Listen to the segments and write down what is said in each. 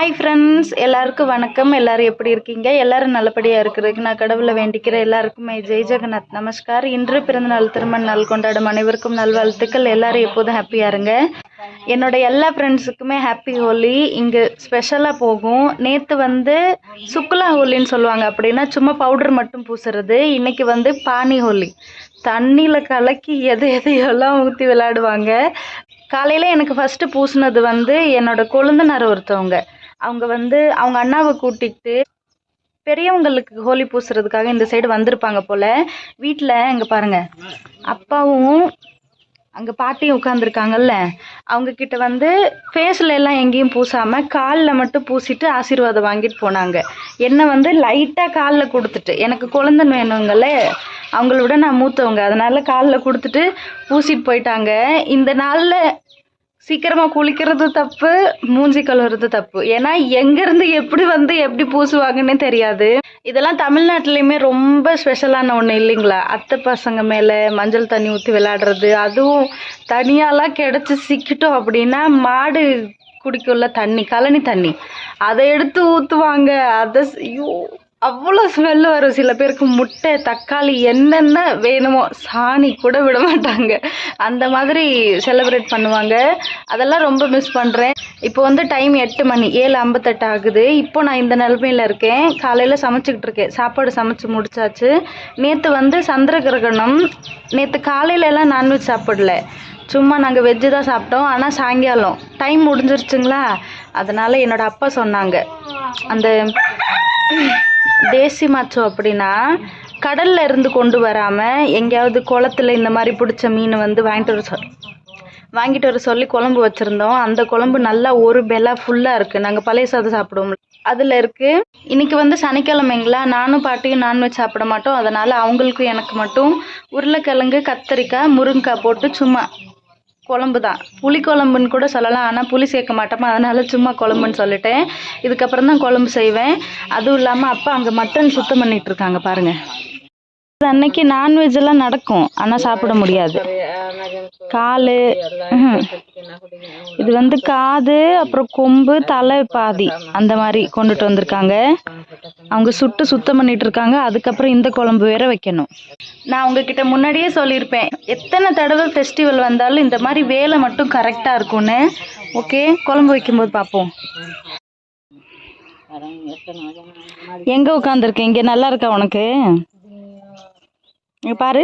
Hi friends, எல்லாருக்கும் வணக்கம். எல்லாரும் எப்படி இருக்கீங்க? எல்லாரும் நல்லபடியாக இருக்கிறதுக்கு நான் கடவுளை வேண்டிக்கிறேன். எல்லாருக்குமே ஜெய் ஜெகநாத் நமஸ்கார். இன்று பிறந்தநாள் திருமண நாள் கொண்டாடும் அனைவருக்கும் நல்வாழ்த்துக்கள். எல்லாரும் எப்போதும் ஹாப்பியாக இருங்க. என்னோட எல்லா ஃப்ரெண்ட்ஸுக்குமே ஹாப்பி ஹோலி. இங்கே ஸ்பெஷலாக போகும். நேற்று சுக்குலா ஹோலின்னு சொல்லுவாங்க, அப்படின்னா சும்மா பவுடர் மட்டும் பூசுறது. இன்றைக்கி பானி ஹோலி, தண்ணியில் கலக்கி எதையெல்லாம் ஊற்றி விளையாடுவாங்க. காலையில் எனக்கு ஃபஸ்ட்டு பூசினது என்னோட கொழுந்தனார் ஒருத்தவங்க. அவங்க அவங்க அண்ணாவை கூட்டிகிட்டு பெரியவங்களுக்கு ஹோலி பூசுறதுக்காக இந்த சைடு வந்திருப்பாங்க போல். வீட்டில் இங்கே பாருங்கள், அப்பாவும் அங்கே பாட்டியும் உட்காந்துருக்காங்கல்ல, அவங்கக்கிட்ட ஃபேஸில் எல்லாம் எங்கேயும் பூசாமல் காலில் மட்டும் பூசிட்டு ஆசீர்வாதம் வாங்கிட்டு போனாங்க. என்னை லைட்டாக காலில் கொடுத்துட்டு, எனக்கு குழந்தன் வேணுங்களே, அவங்கள விட நான் மூத்தவங்க, அதனால் காலில் கொடுத்துட்டு பூசிட்டு போயிட்டாங்க. இந்த நாளில் சீக்கிரமாக குளிக்கிறது தப்பு, மூஞ்சி கழுவுறது தப்பு. ஏன்னா எங்கேருந்து எப்படி பூசுவாங்கன்னே தெரியாது. இதெல்லாம் தமிழ்நாட்டிலையுமே ரொம்ப ஸ்பெஷலான ஒன்று இல்லைங்களா? அத்தை பசங்க மேலே மஞ்சள் தண்ணி ஊற்றி விளையாடுறது, அதுவும் தனியாலாம் கிடச்சி சிக்கிட்டோம் அப்படின்னா மாடு குடிக்குள்ள தண்ணி, கழனி தண்ணி, அதை எடுத்து ஊற்றுவாங்க. அதை அவ்வளோ ஸ்மெல்லு வரும். சில பேருக்கு முட்டை, தக்காளி, என்னென்ன வேணுமோ சாணி கூட விட மாட்டாங்க. அந்த மாதிரி செலிப்ரேட் பண்ணுவாங்க. அதெல்லாம் ரொம்ப மிஸ் பண்ணுறேன். இப்போ டைம் 8 மணி, 7:58 ஆகுது. இப்போ நான் இந்த நிலைமையில் இருக்கேன். காலையில் சமைச்சிக்கிட்டு இருக்கேன். சாப்பாடு சமைச்சு முடிச்சாச்சு. நேற்று சந்திர கிரகணம். நேற்று காலையிலலாம் நான்வெஜ் சாப்பிடல, சும்மா நாங்கள் வெஜ்ஜு தான் சாப்பிட்டோம். ஆனால் சாயங்காலம் டைம் முடிஞ்சிருச்சுங்களா, அதனால் என்னோடய அப்பா சொன்னாங்க, அந்த தேசி மாச்சோ அப்படின்னா கடலில் இருந்து கொண்டு வராமல் எங்கேயாவது குளத்துல இந்த மாதிரி பிடிச்ச மீன் வாங்கிட்டு வர சொல்லி குழம்பு வச்சுருந்தோம். அந்த குழம்பு நல்லா ஒரு பெலா ஃபுல்லாக இருக்குது. நாங்கள் பழைய சாதம் சாப்பிடுவோம், அதில் இருக்குது. இன்றைக்கி சனிக்கிழமைங்களா, நானும் பாட்டியும் நான்வெஜ் சாப்பிட மாட்டோம். அதனால் அவங்களுக்கும் எனக்கு மட்டும் உருளைக்கிழங்கு, கத்திரிக்காய், முருங்கைக்காய் போட்டு சும்மா குழம்பு தான். புளி குழம்புன்னு கூட சொல்லலாம், ஆனால் புளி சேர்க்க மாட்டோமா, அதனால் சும்மா குழம்புன்னு சொல்லிட்டேன். இதுக்கப்புறம் தான் குழம்பு செய்வேன். அதுவும் இல்லாமல் அப்பா அங்கே மட்டன் சுத்தம் பண்ணிகிட்டு இருக்காங்க பாருங்கள். அன்னைக்கு நான்வெஜ் எல்லாம் நடக்கும், ஆனால் சாப்பிட முடியாது. கால், இது காது, அப்புறம் கொம்பு, தலை பாதி அந்த மாதிரி கொண்டுட்டு வந்திருக்காங்க. அவங்க சுத்தம் பண்ணிட்டு இருக்காங்க. அதுக்கப்புறம் இந்த குழம்பு வேற வைக்கணும். நான் உங்ககிட்ட முன்னாடியே சொல்லியிருப்பேன், எத்தனை தடவை ஃபெஸ்டிவல் வந்தாலும் இந்த மாதிரி வேலை மட்டும் கரெக்டாக இருக்கும்னு. ஓகே, குழம்பு வைக்கும்போது பார்ப்போம். எங்கே உட்காந்துருக்கேன்? இங்கே நல்லா இருக்கா உனக்கு? இங்கே பாரு,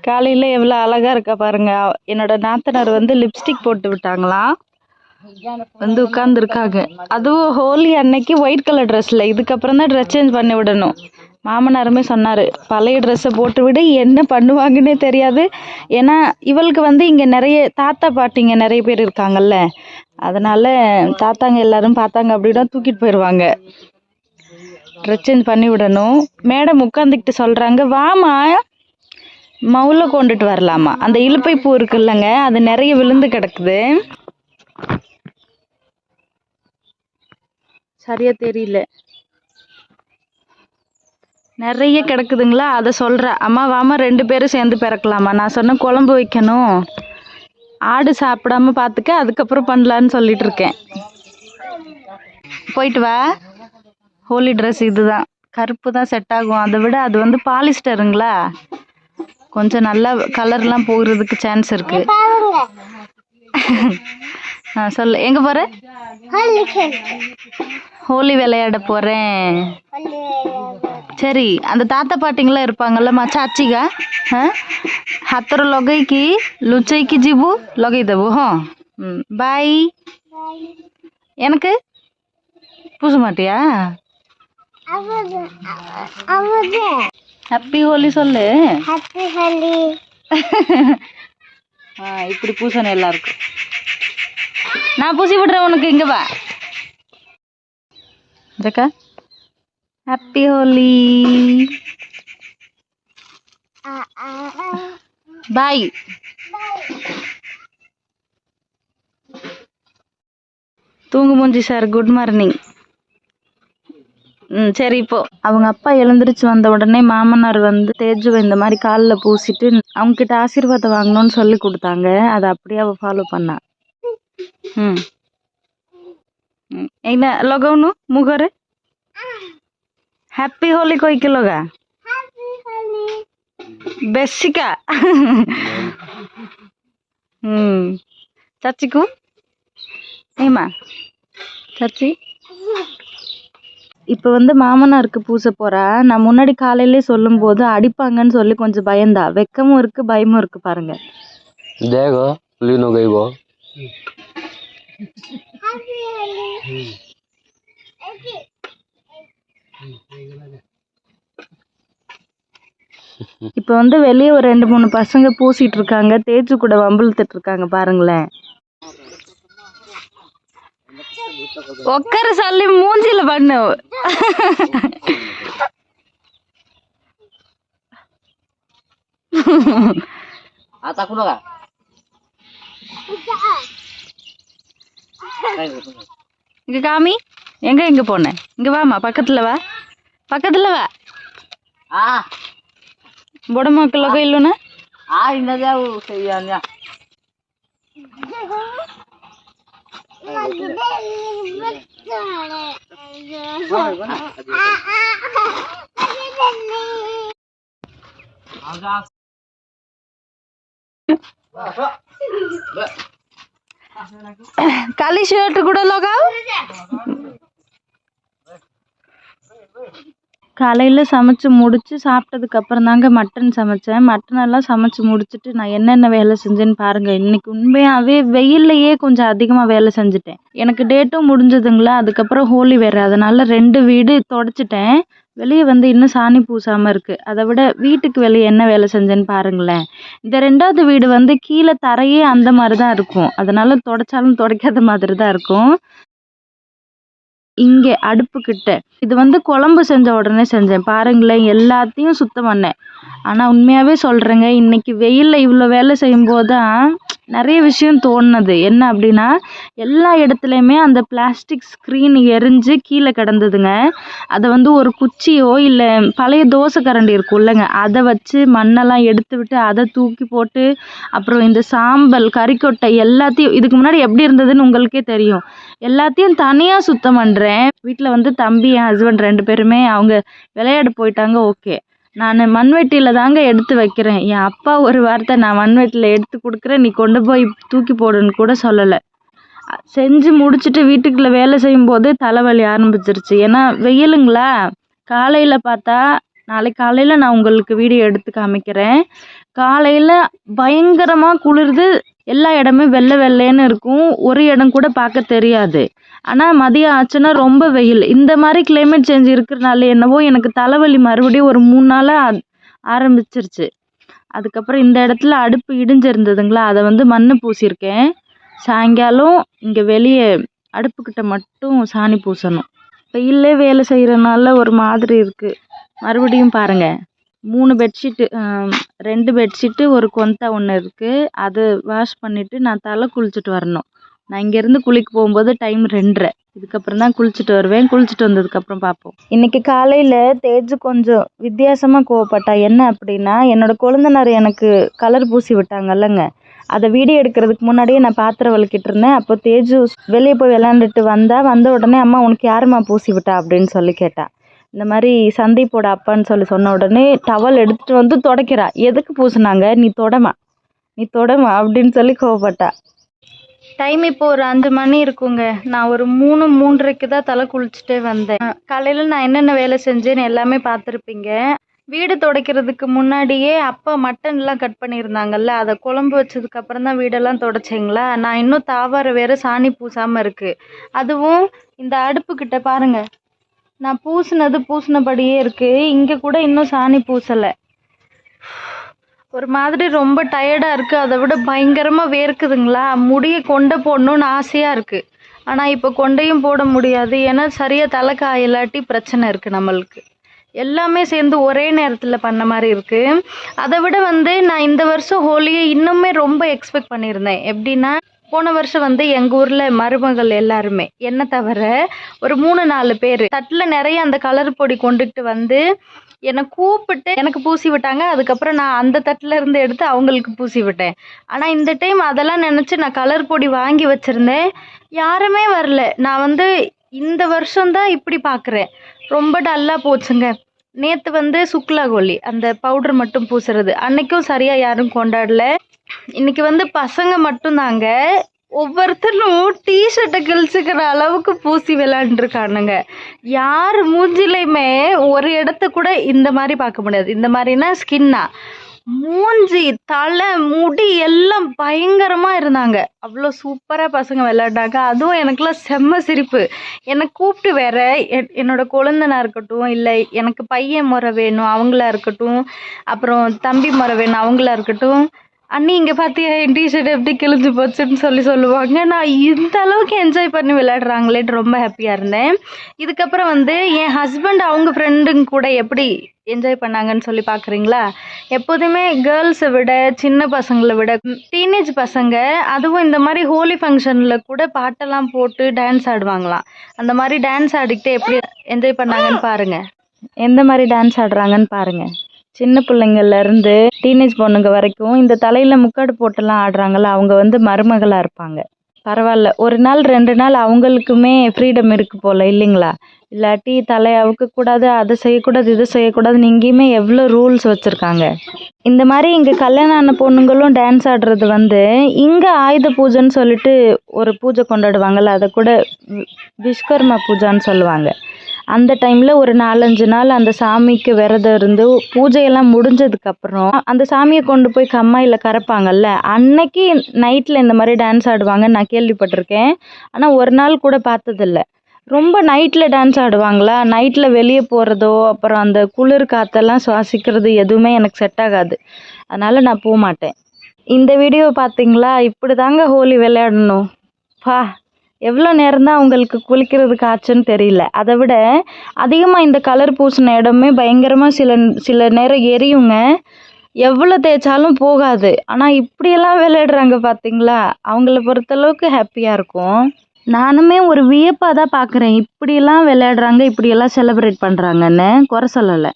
காலையில் எவ்வளோ அழகாக இருக்கா பாருங்க. என்னோட நாத்தனார் லிப்ஸ்டிக் போட்டு விட்டாங்களாம், உட்காந்துருக்காங்க. அதுவும் ஹோலி அன்னைக்கு ஒயிட் கலர் ட்ரெஸ்ஸில். இதுக்கப்புறம் தான் ட்ரெஸ் சேஞ்ச் பண்ணி விடணும். மாமனாருமே சொன்னார், பழைய ட்ரெஸ்ஸை போட்டு விட என்ன பண்ணுவாங்கன்னே தெரியாது. ஏன்னா இவளுக்கு இங்கே நிறைய தாத்தா பாட்டிங்க நிறைய பேர் இருக்காங்கல்ல, அதனால் தாத்தாங்க எல்லாரும் பார்த்தாங்க அப்படின்னா தூக்கிட்டு போயிடுவாங்க. ட்ரெஸ் சேஞ்ச் பண்ணி விடணும். மேடம் உட்காந்துக்கிட்டு சொல்கிறாங்க, வாமா மவுல கொண்டுட்டு வரலாமா. அந்த இலுப்பை பூ இருக்குல்லங்க, அது நிறைய விழுந்து கிடக்குது, சரியா தெரியல, நிறைய கிடக்குதுங்களா. அதை சொல்கிறா, அம்மா வாமா 2 பேரும் சேர்ந்து பிறக்கலாமா. நான் சொன்னேன் குழம்பு வைக்கணும், ஆடு சாப்பிடாம பார்த்துக்க, அதுக்கப்புறம் பண்ணலான்னு சொல்லிட்டு இருக்கேன். போயிட்டு வா. ஹோலி ட்ரெஸ் இதுதான், கருப்பு தான் செட் ஆகும். அதை விட அது பாலிஸ்டருங்களா, கொஞ்சம் நல்லா கலர்லாம் போகிறதுக்கு சான்ஸ் இருக்கு. சொல்லு, எங்கே போகிற? ஹோலி விளையாட போகிறேன். சரி, அந்த தாத்தா பாட்டிங்களாம் இருப்பாங்கல்லம்மா, சாச்சிகா ହାତର ଲଗେଇକି ଲୁଚେଇକି ଯିବୁ, ଲଗେଇଦେବୁ. ହଁ, பாய். எனக்கு பூச மாட்டியா? ஹாப்பி ஹோலி சொல்லு. ஹாப்பி ஹோலி. இப்படி பூசணும் எல்லாருக்கும். நான் பூசி விடுறேன் உனக்கு. இங்கே வா ஜக்கா. ஹாப்பி ஹோலி. பாய். தூங்கு மூஞ்சி சார், குட் மார்னிங். சரி, இப்போ அவங்க அப்பா எழுந்திரிச்சு வந்த உடனே மாமனார் தேஜுவை இந்த மாதிரி காலில் பூசிட்டு அவங்கக்கிட்ட ஆசீர்வாதம் வாங்கணும்னு சொல்லி கொடுத்தாங்க. அதை அப்படியே அவள் ஃபாலோ பண்ணா. ଏଇନା ଲଗାଉନୁ ମୁହଁରେ ହ୍ୟାପି ହୋଲି କହିକି ଲଗା ବେଶିକା சச்சிக்கு ஏமா சச்சி இப்போ வந்து மாமனாருக்கு பூச போறா. நான் முன்னாடி காலையிலே சொல்லும் போது அடிப்பாங்கன்னு சொல்லி கொஞ்சம் பயந்தா. வெக்கமும் இருக்கு பயமும் இருக்கு பாருங்க. देखो लीनो गई वो இப்போ வந்து வெளியே ஒரு 2-3 பசங்க பூசிட்டு இருக்காங்க. தேஜு கூட வம்பிழுத்துட்டு இருக்காங்க பாருங்களேன். உட்கார சொல்லி மூஞ்சில பண்ணு. இங்க காமி எங்க போன இங்க வாமா பக்கத்துல வா பக்கத்துல வா బొడమక్కలో ఇల్లునా ఇన్నదే చెయ్యాలి కాలి షర్ట్ కూడా లగావు. காலையில் சமைச்சு முடித்து சாப்பிட்டதுக்கப்புறம் தாங்க மட்டன் சமைச்சேன். மட்டனெல்லாம் சமைச்சு முடிச்சுட்டு நான் என்னென்ன வேலை செஞ்சேன்னு பாருங்கள். இன்றைக்கி உண்மையாகவே வெயில்லையே கொஞ்சம் அதிகமாக வேலை செஞ்சுட்டேன். எனக்கு டேட்டும் முடிஞ்சதுங்களா, அதுக்கப்புறம் ஹோலி வேறு, அதனால் 2 வீடு தொடச்சிட்டேன். வெளியே வந்து இன்னும் சாணி பூசாமல் இருக்குது. அதை விட வீட்டுக்கு வெளியே என்ன வேலை செஞ்சேன்னு பாருங்களேன். இந்த 2வது வீடு வந்து கீழே தரையே அந்த மாதிரி தான் இருக்கும். அதனால் தொடச்சாலும் துடைக்காத மாதிரி தான் இருக்கும். இங்கே அடுப்புக்கிட்ட இது வந்து குழம்பு செஞ்ச உடனே செஞ்சேன் பாருங்களேன். எல்லாத்தையும் சுத்தம் பண்ணேன். ஆனால் உண்மையாகவே சொல்கிறேங்க, இன்றைக்கி வெயிலில் இவ்வளோ வேலை செய்யும்போது தான் நிறைய விஷயம் தோணுது. என்ன அப்படின்னா, எல்லா இடத்துலையுமே அந்த பிளாஸ்டிக் ஸ்க்ரீன் எரிஞ்சு கீழே கிடந்ததுங்க. அதை வந்து ஒரு குச்சியோ இல்லை பழைய தோசை கரண்டி இருக்கும் இல்லைங்க, அதை வச்சு மண்ணெல்லாம் எடுத்து விட்டு அதை தூக்கி போட்டு, அப்புறம் இந்த சாம்பல் கறிக்கொட்டை எல்லாத்தையும், இதுக்கு முன்னாடி எப்படி இருந்ததுன்னு உங்களுக்கே தெரியும், எல்லாத்தையும் தனியாக சுத்தம் பண்ணுறேன். வீட்டில் வந்து தம்பி என் ஹஸ்பண்ட் 2 பேருமே அவங்க விளையாட போயிட்டாங்க. ஓகே, நான் மண்வெட்டியில் தாங்க எடுத்து வைக்கிறேன். என் அப்பா ஒரு வார்த்தை, நான் மண்வெட்டியில் எடுத்து கொடுக்குறேன், நீ கொண்டு போய் தூக்கி போடுன்னு கூட சொல்லலை. செஞ்சு முடிச்சுட்டு வீட்டுக்குள்ளே வேலை செய்யும்போது தலைவலி ஆரம்பிச்சிருச்சு. ஏன்னா வெயிலுங்களா. காலையில் பார்த்தா, நாளைக்கு காலையில் நான் உங்களுக்கு வீடியோ எடுத்து காமிக்கிறேன். காலையில் பயங்கரமாக குளிருது. எல்லா இடமே வெள்ளை வெள்ளைன்னு இருக்கும். ஒரு இடம் கூட பார்க்க தெரியாது. ஆனால் மதியம் ஆச்சுன்னா ரொம்ப வெயில். இந்த மாதிரி கிளைமேட் சேஞ்ச் இருக்கிறனால என்னவோ எனக்கு தலைவலி மறுபடியும் ஒரு 3 நாளாக ஆரம்பிச்சிருச்சு. அதுக்கப்புறம் இந்த இடத்துல அடுப்பு இடிஞ்சிருந்ததுங்களா, அதை வந்து மண் பூசியிருக்கேன். சாயங்காலம் இங்கே வெளியே அடுப்புக்கிட்ட மட்டும் சாணி பூசணும். வெயிலே வேலை செய்கிறனால ஒரு மாதிரி இருக்குது. மறுபடியும் பாருங்கள், 3 பெட்ஷீட்டு, 2 பெட்ஷீட்டு, ஒரு கொந்தா ஒன்று இருக்குது. அது வாஷ் பண்ணிவிட்டு நான் தலை குளிச்சுட்டு வரணும். நான் இங்கேருந்து குளிக்க போகும்போது டைம் 2:30. இதுக்கப்புறம் தான் குளிச்சுட்டு வருவேன். குளிச்சுட்டு வந்ததுக்கப்புறம் பார்ப்போம். இன்றைக்கி காலையில் தேஜு கொஞ்சம் வித்தியாசமாக கோவப்பட்டா. என்ன அப்படின்னா, என்னோடய கொழுந்தனார் எனக்கு கலர் பூசி விட்டாங்கல்லங்க, அதை வீடியோ எடுக்கிறதுக்கு முன்னாடியே நான் பாத்திரம் விளக்கிட்டு இருந்தேன். அப்போ தேஜு வெளியே போய் விளாண்டுட்டு வந்த உடனே, அம்மா உனக்கு யாரும்மா பூசி விட்டா அப்படின்னு சொல்லி கேட்டா. இந்த மாதிரி சந்தீப்போட அப்பான்னு சொன்ன உடனே டவல் எடுத்துகிட்டு வந்து துடைக்கிறா. எதுக்கு பூசினாங்க, நீ தொடமா அப்படின்னு சொல்லி கோவப்பட்டா. டைம் இப்போ ஒரு 5 மணி இருக்குங்க. நான் ஒரு 3:30க்கு தான் தலை குளிச்சுட்டே வந்தேன். காலையில் நான் என்னென்ன வேலை செஞ்சேன்னு எல்லாமே பார்த்துருப்பீங்க. வீடு துடைக்கிறதுக்கு முன்னாடியே அப்பா மட்டன்லாம் கட் பண்ணியிருந்தாங்கல்ல, அதை குழம்பு வச்சதுக்கப்புறம் தான் வீடெல்லாம் துடைச்சிங்களா. நான் இன்னும் தாவார வேறு சாணி பூசாமல் இருக்குது. அதுவும் இந்த அடுப்புக்கிட்ட பாருங்கள், நான் பூசினபடியே இருக்குது. இங்கே கூட இன்னும் சாணி பூசலை. ஒரு மாதிரி ரொம்ப டயர்டாக இருக்குது. அதை விட பயங்கரமாக வேர்க்குதுங்களா. முடியை கொண்டை போடணுன்னு ஆசையாக இருக்குது. ஆனால் இப்போ கொண்டையும் போட முடியாது. ஏன்னா சரியாக தலை காயலாட்டி பிரச்சனை இருக்குது நம்மளுக்கு. எல்லாமே சேர்ந்து ஒரே நேரத்தில் பண்ண மாதிரி இருக்குது. அதை விட வந்து நான் இந்த வருஷம் ஹோலியை இன்னுமே ரொம்ப எக்ஸ்பெக்ட் பண்ணியிருந்தேன். எப்படின்னா, போன வருஷம் வந்து எங்கள் ஊரில் மருமகள் எல்லாருமே என்ன தவிர ஒரு 3-4 பேர் தட்டில் நிறைய அந்த கலர் பொடி கொண்டுகிட்டு வந்து என்னை கூப்பிட்டு எனக்கு பூசி விட்டாங்க. அதுக்கப்புறம் நான் அந்த தட்டில் இருந்து எடுத்து அவங்களுக்கு பூசி விட்டேன். ஆனால் இந்த டைம் அதெல்லாம் நினச்சி நான் கலர் பொடி வாங்கி வச்சுருந்தேன். யாருமே வரல. நான் வந்து இந்த வருஷம்தான் இப்படி பார்க்குறேன். ரொம்ப டல்லாக போச்சுங்க. நேற்று வந்து சுக்லா கோலி அந்த பவுடர் மட்டும் பூசுறது, அன்னைக்கும் சரியாக யாரும் கொண்டாடல. இன்னைக்கு வந்து பசங்க மட்டும்தாங்க ஒவ்வொருத்தரும் டிஷர்ட்டை கிழிச்சுக்கிற அளவுக்கு பூசி விளையாண்டுருக்கானுங்க. யார் மூஞ்சிலையுமே ஒரு இடத்த கூட இந்த மாதிரி பார்க்க முடியாது. இந்த மாதிரினா ஸ்கின்னா, மூஞ்சி தலை முடி எல்லாம் பயங்கரமாக இருந்தாங்க. அவ்வளோ சூப்பராக பசங்க விளையாண்டாங்க. அதுவும் எனக்குலாம் செம்ம சிரிப்பு. என்னை கூப்பிட்டு வேற என்னோட குழந்தனா இருக்கட்டும், இல்லை எனக்கு பையன் முறை வேணும் அவங்களா இருக்கட்டும், அப்புறம் தம்பி முறை வேணும் அவங்களா இருக்கட்டும், அண்ணி இங்கே பார்த்தியா என் டிஷர்ட் எப்படி கிழிஞ்சு போச்சுன்னு சொல்லுவாங்க. நான் இந்த அளவுக்கு என்ஜாய் பண்ணி விளையாடுறாங்களேன்னு ரொம்ப ஹாப்பியாக இருந்தேன். இதுக்கப்புறம் வந்து என் ஹஸ்பண்ட் அவங்க ஃப்ரெண்டுங்க கூட எப்படி என்ஜாய் பண்ணாங்கன்னு சொல்லி பார்க்குறீங்களா? எப்போதுமே கேர்ள்ஸை விட சின்ன பசங்களை விட டீனேஜ் பசங்க, அதுவும் இந்த மாதிரி ஹோலி ஃபங்க்ஷனில் கூட பாட்டெல்லாம் போட்டு டான்ஸ் ஆடுவாங்களாம். அந்த மாதிரி டான்ஸ் ஆடிக்கிட்டே எப்படி என்ஜாய் பண்ணாங்கன்னு பாருங்கள். எந்த மாதிரி டான்ஸ் ஆடுறாங்கன்னு பாருங்கள். சின்ன பிள்ளைங்கள்லேருந்து டீனேஜ் பொண்ணுங்க வரைக்கும் இந்த தலையில் முக்காடு போட்டெல்லாம் ஆடுறாங்கல்ல, அவங்க வந்து மருமகளாக இருப்பாங்க. பரவாயில்ல, ஒரு நாள் 2 நாள் அவங்களுக்குமே ஃப்ரீடம் இருக்குது போல் இல்லைங்களா? இல்லாட்டி தலையை அவுக்கக்கூடாது, அதை செய்யக்கூடாது, இதை செய்யக்கூடாதுன்னு இங்கேயுமே எவ்வளோ ரூல்ஸ் வச்சுருக்காங்க. இந்த மாதிரி இங்கே கல்யாணம் ஆன பொண்ணுங்களும் டான்ஸ் ஆடுறது வந்து இங்கே ஆயுத பூஜைன்னு சொல்லிட்டு ஒரு பூஜை கொண்டாடுவாங்கள்ல, அதை கூட விஸ்வகர்மா பூஜான்னு சொல்லுவாங்க. அந்த டைமில் ஒரு 4-5 நாள் அந்த சாமிக்கு விரதம் இருந்து பூஜையெல்லாம் முடிஞ்சதுக்கப்புறம் அந்த சாமியை கொண்டு போய் கம்மாயில் கரைப்பாங்கல்ல, அன்னைக்கு நைட்டில் இந்த மாதிரி டான்ஸ் ஆடுவாங்கன்னு நான் கேள்விப்பட்டிருக்கேன். ஆனால் ஒரு நாள் கூட பார்த்ததில்ல. ரொம்ப நைட்டில் டான்ஸ் ஆடுவாங்களா, நைட்டில் வெளியே போகிறதோ அப்புறம் அந்த குளிர் காற்றெல்லாம் சுவாசிக்கிறது எதுவுமே எனக்கு செட் ஆகாது. அதனால் நான் போக மாட்டேன். இந்த வீடியோ பார்த்தீங்களா? இப்படி தாங்க ஹோலி விளையாடணும். எவ்வளோ நேரம்தான் அவங்களுக்கு குளிக்கிறதுக்கு ஆச்சுன்னு தெரியல. அதை விட அதிகமாக இந்த கலர் பூசின இடமே பயங்கரமாக சில நேரம் எரியுங்க. எவ்வளோ தேய்ச்சாலும் போகாது. ஆனால் இப்படியெல்லாம் விளையாடுறாங்க பார்த்தீங்களா? அவங்கள பொறுத்தளவுக்கு ஹாப்பியாக இருக்கும். நானுமே ஒரு வியப்பாக தான் பார்க்குறேன். இப்படியெல்லாம் விளையாடுறாங்க, இப்படியெல்லாம் செலிப்ரேட் பண்ணுறாங்கன்னு குறை சொல்லலை.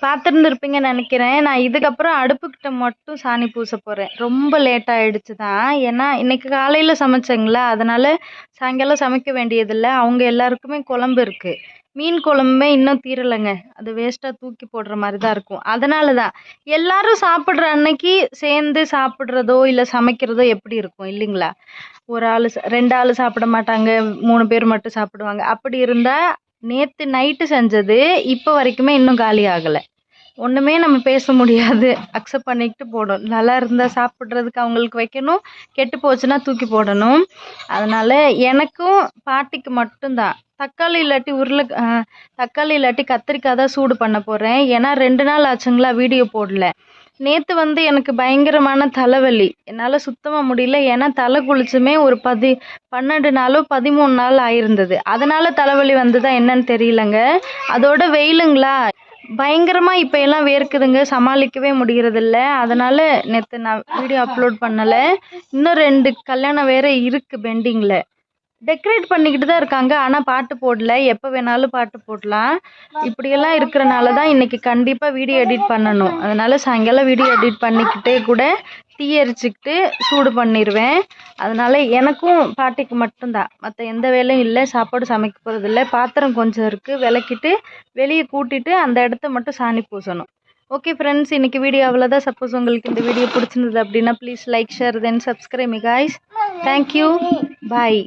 பார்த்துருந்துருப்பீங்கன்னு நினைக்கிறேன். நான் இதுக்கப்புறம் அடுப்புக்கிட்ட மட்டும் சாணி பூச போகிறேன். ரொம்ப லேட் ஆகிடுச்சு தான். ஏன்னா இன்றைக்கி காலையில் சமைச்சேங்களா, அதனால் சாயங்காலம் சமைக்க வேண்டியதில்லை. அவங்க எல்லாருக்குமே குழம்பு இருக்குது. மீன் குழம்புமே இன்னும் தீரலைங்க. அது வேஸ்ட்டாக தூக்கி போடுற மாதிரி தான் இருக்கும். அதனால தான் எல்லாரும் சாப்பிட்ற அன்னைக்கு சேர்ந்து சாப்பிட்றதோ இல்லை சமைக்கிறதோ எப்படி இருக்கும் இல்லைங்களா? ஒரு ஆள் 2 ஆள் சாப்பிட மாட்டாங்க, 3 பேர் மட்டும் சாப்பிடுவாங்க. அப்படி இருந்தால் நேற்று நைட்டு செஞ்சது இப்போ வரைக்குமே இன்னும் காலி ஆகலை. ஒன்றுமே நம்ம பேச முடியாது, அக்செப்ட் பண்ணிக்கிட்டு போடணும். நல்லா இருந்தால் சாப்பிட்றதுக்கு அவங்களுக்கு வைக்கணும், கெட்டு போச்சுன்னா தூக்கி போடணும். அதனால் எனக்கும் பாட்டிக்கு மட்டும்தான் தக்காளி இல்லாட்டி கத்திரிக்காய் தான் சூடு பண்ண போகிறேன். ஏன்னா 2 நாள் ஆச்சுங்களா வீடியோ போடல. நேற்று வந்து எனக்கு பயங்கரமான தலைவலி, என்னால் சுத்தமாக முடியல. ஏன்னா தலை குளிச்சுமே ஒரு 12 நாளோ 13 நாள் ஆயிருந்தது. அதனால் தலைவலி வந்ததா என்னன்னு தெரியலங்க. அதோட வெயிலுங்களா பயங்கரமாக இப்போ எல்லாம் வேர்க்குதுங்க, சமாளிக்கவே முடிகிறதில்ல. அதனால் நேற்று நான் வீடியோ அப்லோட் பண்ணலை. இன்னும் 2 கல்யாணம் வேறு இருக்குது பெண்டிங்கில். டெக்கரேட் பண்ணிக்கிட்டு தான் இருக்காங்க, ஆனால் பாட்டு போடல. எப்போ வேணாலும் பாட்டு போடலாம். இப்படியெல்லாம் இருக்கிறனால தான் இன்றைக்கி கண்டிப்பாக வீடியோ எடிட் பண்ணணும். அதனால் சாயங்காலம் வீடியோ எடிட் பண்ணிக்கிட்டே கூட டீ எரிச்சிக்கிட்டு சூடு பண்ணிடுவேன். அதனால் எனக்கும் பாட்டிக்கு மட்டும்தான், மற்ற எந்த வேலையும் இல்லை. சாப்பாடு சமைக்க போகிறதில்ல. பாத்திரம் கொஞ்சம் இருக்குது, விளக்கிட்டு வெளியே கூட்டிட்டு அந்த இடத்த மட்டும் சாணி பூசணும். ஓகே ஃப்ரெண்ட்ஸ், இன்றைக்கி வீடியோ அவ்வளோதான். சப்போஸ் உங்களுக்கு இந்த வீடியோ பிடிச்சிருந்தது அப்படின்னா please like, share, then subscribe me guys. Thank you, bye.